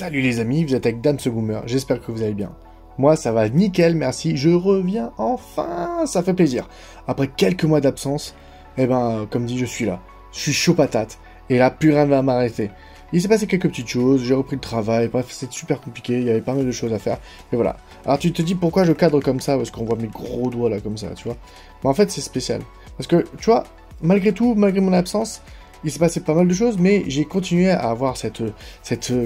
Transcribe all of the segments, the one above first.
Salut les amis, vous êtes avec Dan ce Boomer, j'espère que vous allez bien. Moi ça va nickel, merci, je reviens enfin, ça fait plaisir. Après quelques mois d'absence, eh ben comme dit je suis là, je suis chaud patate, et là plus rien ne va m'arrêter. Il s'est passé quelques petites choses, j'ai repris le travail, bref c'est super compliqué, il y avait pas mal de choses à faire, et voilà. Alors tu te dis pourquoi je cadre comme ça, parce qu'on voit mes gros doigts là comme ça, tu vois. Mais en fait c'est spécial, parce que tu vois, malgré tout, malgré mon absence, il s'est passé pas mal de choses, mais j'ai continué à avoir cette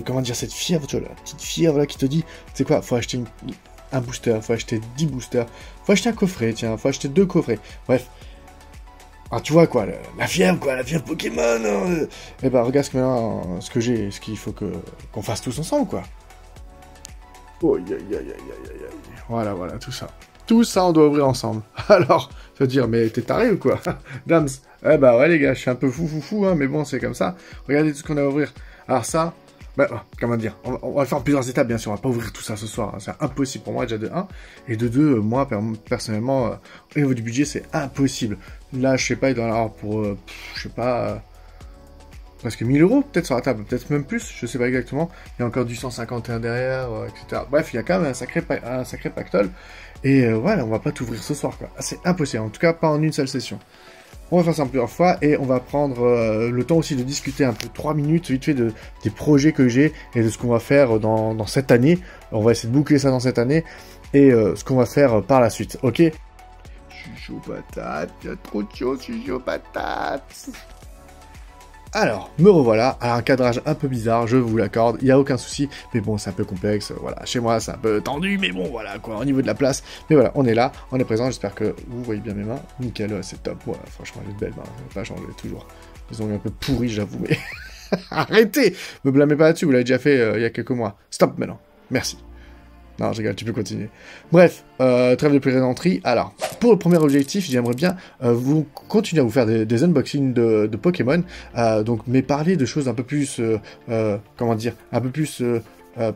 comment dire, cette fièvre, tu vois, la petite fièvre là qui te dit, c'est quoi, faut acheter un booster, faut acheter 10 boosters, faut acheter un coffret, tiens, faut acheter 2 coffrets, bref. Ah, tu vois quoi, la fièvre quoi, la fièvre Pokémon, et bah regarde ce que j'ai, ce qu'il faut qu'on fasse tous ensemble quoi. Oh, aïe, aïe, aïe, aïe, aïe, aïe. Voilà, tout ça. Tout ça, on doit ouvrir ensemble. Alors, se dire, mais t'es taré ou quoi? Dams. Eh bah ouais les gars, je suis un peu fou, hein, mais bon, c'est comme ça. Regardez tout ce qu'on a à ouvrir. Alors ça, bah, comment dire, on va le faire en plusieurs étapes, bien sûr, on va pas ouvrir tout ça ce soir. Hein. C'est impossible pour moi, déjà de 1. Et de 2, moi, personnellement, au niveau du budget, c'est impossible. Là, je sais pas, il doit y en avoir pour, je sais pas... presque 1000 € peut-être sur la table, peut-être même plus, je sais pas exactement. Il y a encore du 151 derrière, etc. Bref, il y a quand même un sacré pactole. Et voilà, on va pas t'ouvrir ce soir, quoi. C'est impossible, en tout cas pas en une seule session. On va faire ça en plusieurs fois et on va prendre le temps aussi de discuter un peu 3 minutes vite fait des projets que j'ai et de ce qu'on va faire dans cette année. On va essayer de boucler ça dans cette année et ce qu'on va faire par la suite, ok? Je suis chaud patate, il y a trop de choses, je suis chaud patate. Alors, me revoilà, à un cadrage un peu bizarre, je vous l'accorde, il n'y a aucun souci, mais bon, c'est un peu complexe, voilà, chez moi c'est un peu tendu, mais bon, voilà, quoi, au niveau de la place, mais voilà, on est là, on est présent, j'espère que vous voyez bien mes mains, nickel, c'est top, voilà, franchement, elle est belle, ça n'a pas changé, toujours, ils ont eu un peu pourri, j'avoue, mais arrêtez, me blâmez pas là-dessus, vous l'avez déjà fait il y a quelques mois, stop maintenant, merci. Non, je rigole, tu peux continuer. Bref, trêve de plaisanterie. Alors, pour le premier objectif, j'aimerais bien vous continuer à vous faire des unboxings de Pokémon, donc, mais parler de choses un peu plus, comment dire, un peu plus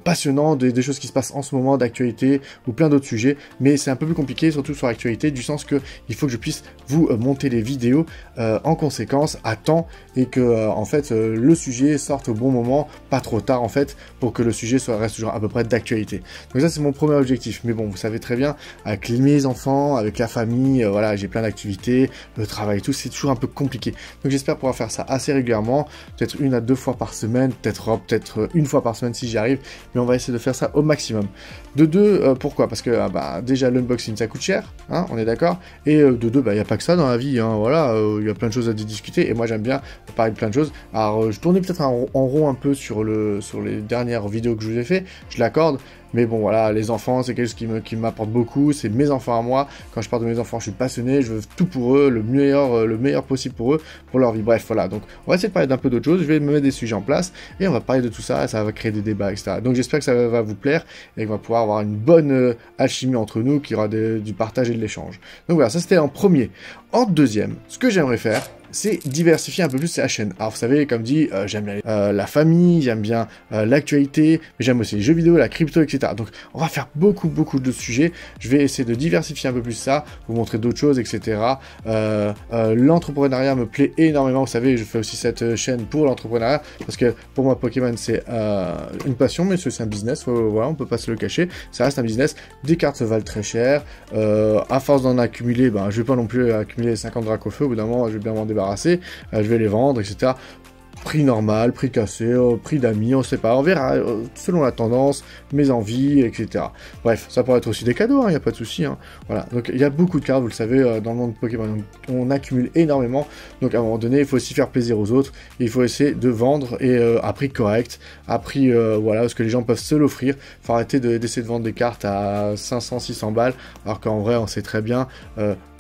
passionnant, des choses qui se passent en ce moment, d'actualité, ou plein d'autres sujets, mais c'est un peu plus compliqué, surtout sur l'actualité, du sens que il faut que je puisse vous monter les vidéos en conséquence, à temps, et que, en fait, le sujet sorte au bon moment, pas trop tard, en fait, pour que le sujet reste toujours à peu près d'actualité. Donc ça, c'est mon premier objectif, mais bon, vous savez très bien, avec mes enfants, avec la famille, voilà, j'ai plein d'activités, le travail et tout, c'est toujours un peu compliqué. Donc j'espère pouvoir faire ça assez régulièrement, peut-être 1 à 2 fois par semaine, peut-être 1 fois par semaine si j'y arrive, mais on va essayer de faire ça au maximum. De 2, pourquoi? Parce que déjà l'unboxing ça coûte cher, hein, on est d'accord, et de 2, il n'y a pas que ça dans la vie, hein, voilà, il y a plein de choses à discuter, et moi j'aime bien parler de plein de choses. Alors je tournais peut-être en rond un peu sur les dernières vidéos que je vous ai fait, je l'accorde, mais bon voilà, les enfants c'est quelque chose qui m'apporte beaucoup, c'est mes enfants à moi, quand je parle de mes enfants je suis passionné, je veux tout pour eux, le meilleur possible pour eux, pour leur vie, bref voilà, donc on va essayer de parler d'un peu d'autres choses, je vais me mettre des sujets en place, et on va parler de tout ça, ça va créer des débats, etc. Donc j'espère que ça va vous plaire, et qu'on va pouvoir avoir une bonne alchimie entre nous, qu'il y aura du partage et de l'échange. Donc voilà, ça c'était en premier. En deuxième, ce que j'aimerais faire, c'est diversifier un peu plus la chaîne. Alors vous savez, comme dit, j'aime bien la famille, j'aime bien l'actualité, mais j'aime aussi les jeux vidéo, la crypto, etc. Donc on va faire beaucoup de sujets. Je vais essayer de diversifier un peu plus ça, vous montrer d'autres choses, etc. L'entrepreneuriat me plaît énormément. Vous savez, je fais aussi cette chaîne pour l'entrepreneuriat, parce que pour moi Pokémon c'est une passion, mais c'est un business, voilà, on peut pas se le cacher, ça reste un business. Des cartes se valent très cher, à force d'en accumuler, je vais pas non plus accumuler 50 Dracofeu, au bout d'un moment je vais bien m'en débarrasser, je vais les vendre, etc. Prix normal, prix cassé, prix d'amis, on sait pas, on verra, selon la tendance, mes envies, etc. Bref, ça pourrait être aussi des cadeaux, il n'y a pas de souci, hein. Voilà, donc il y a beaucoup de cartes, vous le savez, dans le monde de Pokémon, on accumule énormément, donc à un moment donné, il faut aussi faire plaisir aux autres, et il faut essayer de vendre, et à prix correct, à prix, voilà, parce que les gens peuvent se l'offrir, il faut arrêter d'essayer de vendre des cartes à 500, 600 balles, alors qu'en vrai, on sait très bien,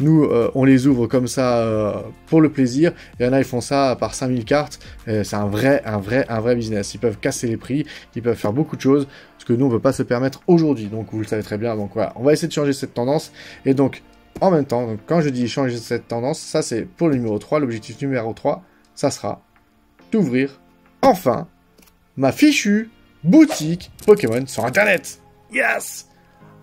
nous, on les ouvre comme ça, pour le plaisir, et il y en a, ils font ça par 5000 cartes, c'est un vrai business. Ils peuvent casser les prix, ils peuvent faire beaucoup de choses, ce que nous on ne peut pas se permettre aujourd'hui. Donc vous le savez très bien. Donc voilà, on va essayer de changer cette tendance. Et donc en même temps, donc, quand je dis changer cette tendance, ça c'est pour le numéro 3. L'objectif numéro 3, ça sera d'ouvrir enfin ma fichue boutique Pokémon sur Internet. Yes!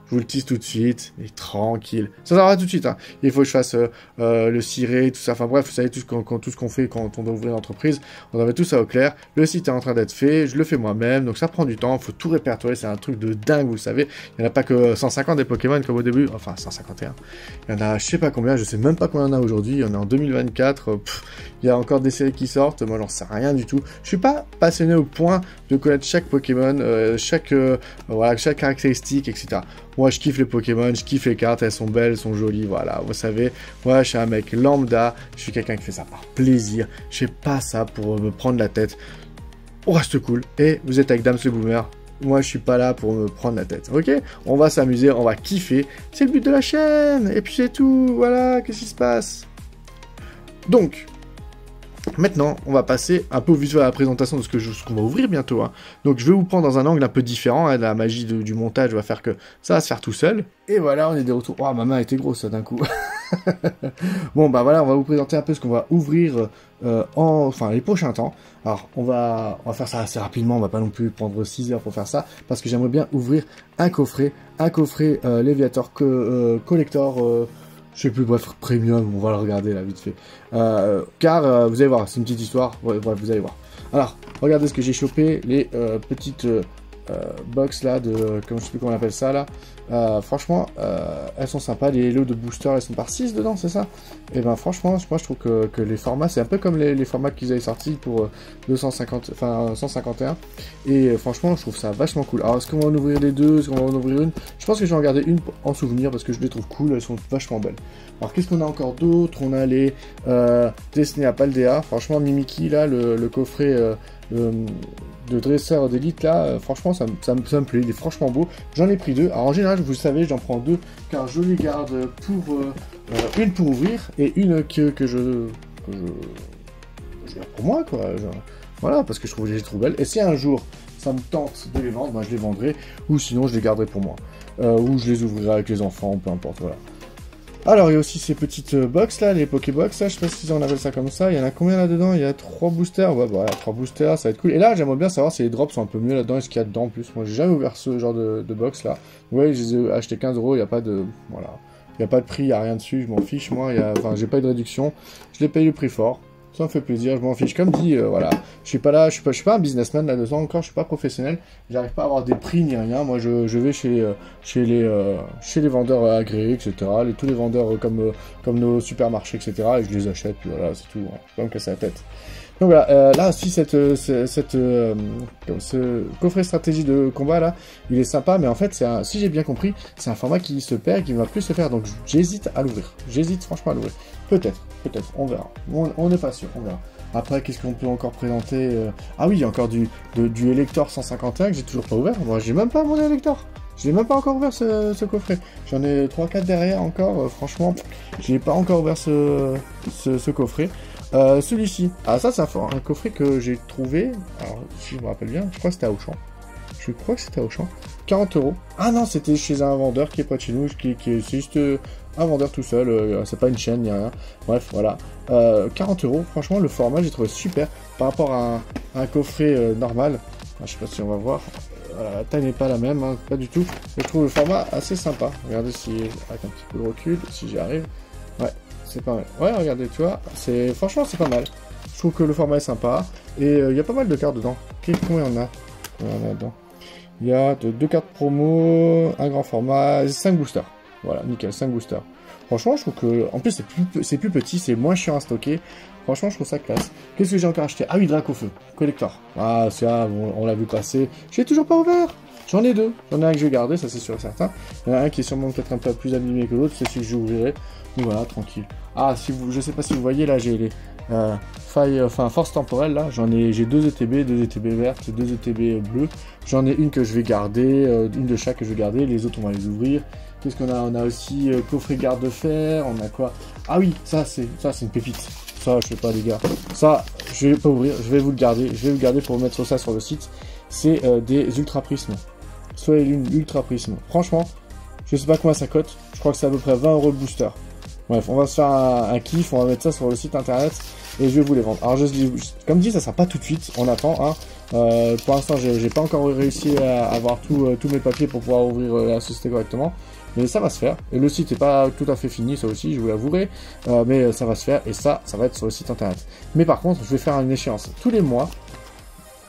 je vous le tease tout de suite, et tranquille. Ça s'arrête tout de suite, hein. Il faut que je fasse le ciré, tout ça. Enfin bref, vous savez tout ce qu'on fait quand on doit ouvrir l'entreprise. On avait tout ça au clair. Le site est en train d'être fait, je le fais moi-même, donc ça prend du temps. Il faut tout répertorier, c'est un truc de dingue, vous savez. Il n'y en a pas que 150 des Pokémon comme au début, enfin 151. Il y en a je sais pas combien, je sais même pas combien il y en a aujourd'hui. On est en 2024, il y a encore des séries qui sortent, moi j'en sais rien du tout. Je suis pas passionné au point de connaître chaque Pokémon, chaque caractéristique, etc. Moi, je kiffe les Pokémon, je kiffe les cartes, elles sont belles, elles sont jolies, voilà. Vous savez, moi, je suis un mec lambda, je suis quelqu'un qui fait ça par plaisir. Je fais pas ça pour me prendre la tête. On reste cool. Et vous êtes avec Dams le Boomer. Moi, je suis pas là pour me prendre la tête, ok? On va s'amuser, on va kiffer. C'est le but de la chaîne. Et puis c'est tout, voilà, qu'est-ce qui se passe? Donc... Maintenant, on va passer un peu au visuel à la présentation de ce qu'on va ouvrir bientôt. Hein. Donc, je vais vous prendre dans un angle un peu différent. Hein. La magie du montage va faire que ça va se faire tout seul. Et voilà, on est de retour. Oh, ma main était grosse, ça, d'un coup. Bon, bah voilà, on va vous présenter un peu ce qu'on va ouvrir les prochains temps. Alors, on va faire ça assez rapidement. On va pas non plus prendre 6 heures pour faire ça. Parce que j'aimerais bien ouvrir un coffret Léviator Collector... je sais plus, bref, premium, on va le regarder là, vite fait. Car, vous allez voir, c'est une petite histoire, bref, vous allez voir. Alors, regardez ce que j'ai chopé, les petites box là, comme je sais plus comment on appelle ça là. Franchement, elles sont sympas, les lots de booster, elles sont par 6 dedans, c'est ça? Et ben franchement, moi je trouve que les formats, c'est un peu comme les formats qu'ils avaient sortis pour 151. Et franchement, je trouve ça vachement cool. Alors, est-ce qu'on va en ouvrir les deux? Est-ce qu'on va en ouvrir une? Je pense que je vais en garder une en souvenir parce que je les trouve cool, elles sont vachement belles. Alors, qu'est-ce qu'on a encore d'autre? On a les Destiné à Paldea. Franchement, Mimikyu, là, le coffret de dresseur d'élite, là, franchement, ça me plaît. Il est franchement beau. J'en ai pris 2. Alors, en général, vous le savez, j'en prends 2 car je les garde pour une pour ouvrir et une que je garde pour moi, quoi. Voilà, parce que je trouve que je les trouve belles. Et si un jour ça me tente de les vendre, ben, je les vendrai, ou sinon je les garderai pour moi. Ou je les ouvrirai avec les enfants, peu importe, voilà. Alors, il y a aussi ces petites box là, les Pokébox là, je sais pas si on appelle ça comme ça. Il y en a combien là-dedans? Il y a 3 boosters, ouais, voilà, 3 boosters, ça va être cool. Et là, j'aimerais bien savoir si les drops sont un peu mieux là-dedans et ce qu'il y a dedans en plus. Moi, j'ai jamais ouvert ce genre de box là. Ouais, je les ai achetés 15 €, il n'y a pas de... Voilà. Il n'y a pas de prix, il n'y a rien dessus, je m'en fiche, moi, enfin, j'ai pas eu de réduction. Je l'ai payé le prix fort. Ça me fait plaisir, je m'en fiche. Comme dit, voilà, je suis pas là, je suis pas un businessman là-dedans encore, je suis pas professionnel, j'arrive pas à avoir des prix ni rien. Moi, je vais chez les vendeurs agréés, etc. Tous les vendeurs comme nos supermarchés, etc. Et je les achète, puis voilà, c'est tout. Hein. Pas me casser la tête. Donc voilà, là aussi, ce coffret stratégie de combat là, il est sympa, mais en fait, si j'ai bien compris, c'est un format qui se perd et qui ne va plus se faire, donc j'hésite à l'ouvrir. J'hésite franchement à l'ouvrir. Peut-être, on verra. On n'est pas sûr, on verra. Après, qu'est-ce qu'on peut encore présenter? Ah oui, il y a encore du Elector 151 que j'ai toujours pas ouvert. Moi, j'ai même pas mon Elector. Je n'ai même pas encore ouvert ce coffret. J'en ai 3-4 derrière encore. Franchement, je n'ai pas encore ouvert ce coffret. Celui-ci. Ah, ça, c'est un coffret que j'ai trouvé. Alors, si je me rappelle bien, je crois que c'était à Auchan. 40 €. Ah non, c'était chez un vendeur qui est pas de chez nous, c'est juste un vendeur tout seul, c'est pas une chaîne ni rien. Bref, voilà. 40 €, franchement, le format, j'ai trouvé super par rapport à un coffret normal. Ah, je sais pas si on va voir. Voilà, la taille n'est pas la même, hein, pas du tout. Mais je trouve le format assez sympa. Regardez si, avec un petit peu de recul, si j'y arrive. Ouais, c'est pas mal. Ouais, regardez, tu vois, franchement, c'est pas mal. Je trouve que le format est sympa. Et il y a pas mal de cartes dedans. Combien on a? Dedans. Il y a 2 cartes promo, un grand format, 5 boosters. Voilà, nickel, 5 boosters. Franchement, je trouve que... En plus, c'est plus petit, c'est moins chiant à stocker. Franchement, je trouve ça classe. Qu'est-ce que j'ai encore acheté? Ah oui, Dracofeu, collector. Ah, ça, on l'a vu passer. Je l'ai toujours pas ouvert. J'en ai 2. J'en ai un que je vais garder, ça c'est sûr et certain. Il y en a un qui est sûrement peut-être un peu plus abîmé que l'autre, c'est celui que j'ouvrirai. Donc voilà, tranquille. Ah, je sais pas si vous voyez, là, j'ai les... force temporelle là, j'ai 2 ETB, 2 ETB vertes, 2 ETB bleues. J'en ai une que je vais garder, une de chaque que je vais garder, les autres on va les ouvrir. Qu'est-ce qu'on a? On a aussi coffret garde de fer, on a quoi? Ah oui, ça c'est une pépite. Ça, je sais pas les gars. Ça, je vais pas ouvrir, je vais vous le garder. Je vais vous garder pour mettre ça sur le site. C'est des ultra prismes. Soleil Lune ultra prisme. Franchement, je sais pas combien ça coûte. Je crois que c'est à peu près 20 € le booster. Bref, on va se faire un kiff, on va mettre ça sur le site internet. et je vais vous les vendre. Alors comme dit, ça sera pas tout de suite, on attend, hein. Pour l'instant, j'ai pas encore réussi à avoir tous mes papiers pour pouvoir ouvrir la société correctement. Mais ça va se faire. Et le site est pas tout à fait fini, ça aussi, je vous l'avouerai. Mais ça va se faire, et ça va être sur le site internet. Mais par contre, je vais faire une échéance tous les mois.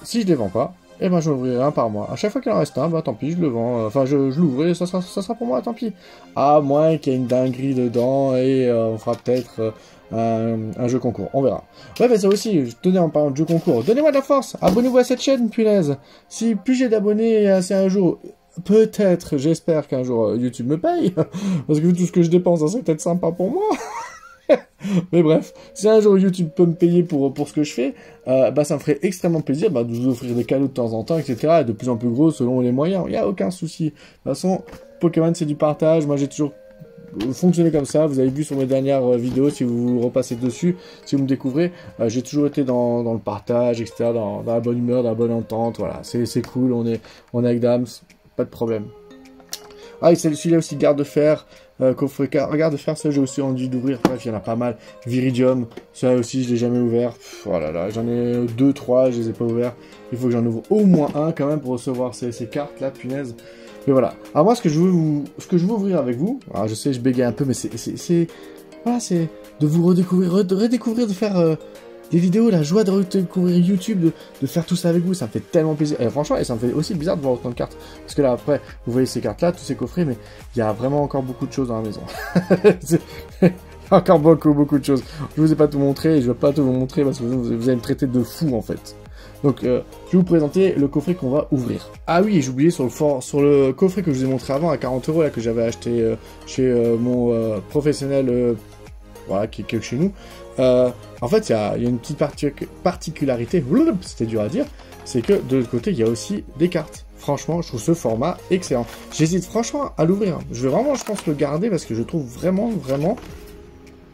Si je les vends pas, eh ben je l'ouvrirai un par mois. À chaque fois qu'il en reste un, bah tant pis, je le vends. Enfin, je l'ouvrirai, ça sera pour moi, tant pis. À moins qu'il y ait une dinguerie dedans, et on fera peut-être un jeu concours. On verra. Ouais, mais ça aussi, tenez, en parlant de jeu concours, donnez-moi de la force. Abonnez-vous à cette chaîne, punaise. Si plus j'ai d'abonnés, c'est un jour... Peut-être, j'espère qu'un jour YouTube me paye, parce que vu tout ce que je dépense, c'est peut-être sympa pour moi. Mais bref, si un jour YouTube peut me payer pour ce que je fais, bah ça me ferait extrêmement plaisir de vous offrir des cadeaux de temps en temps, etc. Et de plus en plus gros selon les moyens, il n'y a aucun souci. De toute façon, Pokémon c'est du partage, moi j'ai toujours fonctionné comme ça, vous avez vu sur mes dernières vidéos, si vous repassez dessus, si vous me découvrez, j'ai toujours été dans le partage, etc., dans la bonne humeur, dans la bonne entente, voilà, c'est cool, on est avec Dams, pas de problème. Ah, et celui-là aussi, garde de fer, coffret garde de fer, ça j'ai aussi envie d'ouvrir, bref, il y en a pas mal. Viridium, ça aussi, je l'ai jamais ouvert, voilà, là, j'en ai 2, 3, je les ai pas ouverts, il faut que j'en ouvre au moins un quand même pour recevoir ces cartes-là, punaise. Mais voilà. Alors moi, ce que je veux ouvrir avec vous, alors je sais, je bégaye un peu, mais voilà, c'est de vous redécouvrir, de faire des vidéos, la joie de redécouvrir YouTube, de faire tout ça avec vous, ça me fait tellement plaisir. Et franchement, et ça me fait aussi bizarre de voir autant de cartes. Parce que là, après, vous voyez ces cartes-là, tous ces coffrets, mais il y a vraiment encore beaucoup de choses dans la maison. Encore beaucoup de choses. Je vous ai pas tout montré, et je vais pas tout vous montrer parce que vous allez me traiter de fou, en fait. Donc, je vais vous présenter le coffret qu'on va ouvrir. Ah oui, j'ai oublié sur le coffret que je vous ai montré avant à 40 €, là, que j'avais acheté chez mon professionnel, voilà, qui est chez nous. En fait, il y a une petite particularité, c'était dur à dire, c'est que de l'autre côté, il y a aussi des cartes. Franchement, je trouve ce format excellent. J'hésite franchement à l'ouvrir. Je vais vraiment, je pense, le garder parce que je le trouve vraiment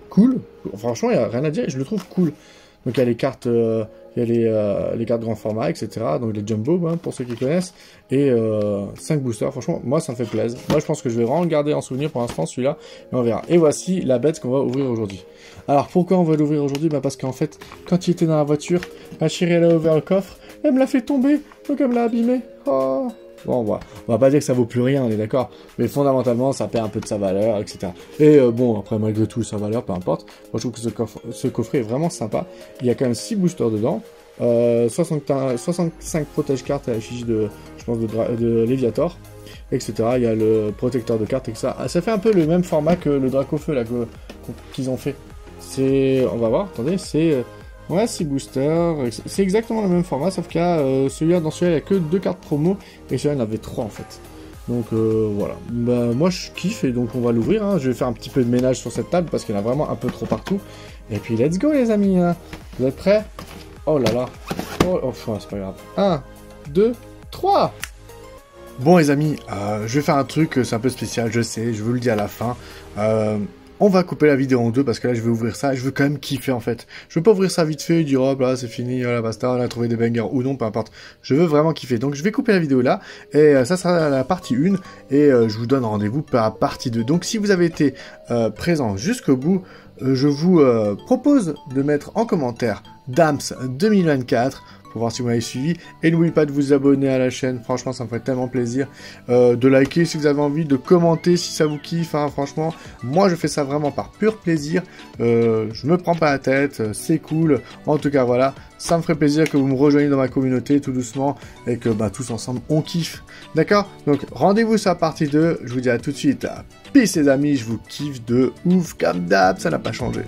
cool. Franchement, il n'y a rien à dire, je le trouve cool. Donc il y a les cartes, les cartes grand format, etc. Donc les jumbo, hein, pour ceux qui connaissent. Et 5 boosters, franchement, moi ça me fait plaisir. Moi je pense que je vais vraiment le garder en souvenir pour l'instant, celui-là. Et on verra. Et voici la bête qu'on va ouvrir aujourd'hui. Alors pourquoi on va l'ouvrir aujourd'hui? Bah parce qu'en fait, quand il était dans la voiture, ma chérie elle a ouvert le coffre, elle me l'a fait tomber, donc elle me l'a abîmé. Oh. Bon, on va pas dire que ça vaut plus rien, on est d'accord. Mais fondamentalement, ça perd un peu de sa valeur, etc. Et bon, après, malgré tout, sa valeur, peu importe. Moi, je trouve que ce coffret est vraiment sympa. Il y a quand même 6 boosters dedans. 65 protège-cartes à l'effigie de, je pense, de Léviator, etc. Il y a le protecteur de cartes, etc. Ça fait un peu le même format que le Dracofeu, là, qu'ils ont fait. On va voir, attendez, c'est... Ouais, 6 boosters, c'est exactement le même format, sauf qu'il y a celui-là, dans celui-là, il n'y a que 2 cartes promo, et celui-là, il y en avait 3 en fait. Donc voilà, bah, moi je kiffe, et donc on va l'ouvrir, hein. Je vais faire un petit peu de ménage sur cette table, parce qu'il y en a vraiment un peu trop partout. Et puis let's go les amis, hein. Vous êtes prêts? Oh là là, oh c'est pas grave. 1, 2, 3. Bon les amis, je vais faire un truc, c'est un peu spécial, je sais, je vous le dis à la fin. On va couper la vidéo en deux parce que là je vais ouvrir ça et je veux quand même kiffer en fait. Je veux pas ouvrir ça vite fait et dire hop là c'est fini, là basta, on a trouvé des bangers ou non, peu importe. Je veux vraiment kiffer. Donc je vais couper la vidéo là et ça sera la partie 1 et je vous donne rendez-vous pour la partie 2. Donc si vous avez été présent jusqu'au bout, je vous propose de mettre en commentaire Dams 2024 pour voir si vous m'avez suivi. Et n'oubliez pas de vous abonner à la chaîne, franchement ça me ferait tellement plaisir. De liker si vous avez envie, de commenter si ça vous kiffe, hein, franchement. Moi je fais ça vraiment par pur plaisir. Je me prends pas la tête, c'est cool. En tout cas voilà, ça me ferait plaisir que vous me rejoigniez dans ma communauté tout doucement. Et que bah, tous ensemble on kiffe. D'accord? Donc rendez-vous sur la partie 2. Je vous dis à tout de suite. Peace les amis, je vous kiffe de ouf comme d'hab, ça n'a pas changé.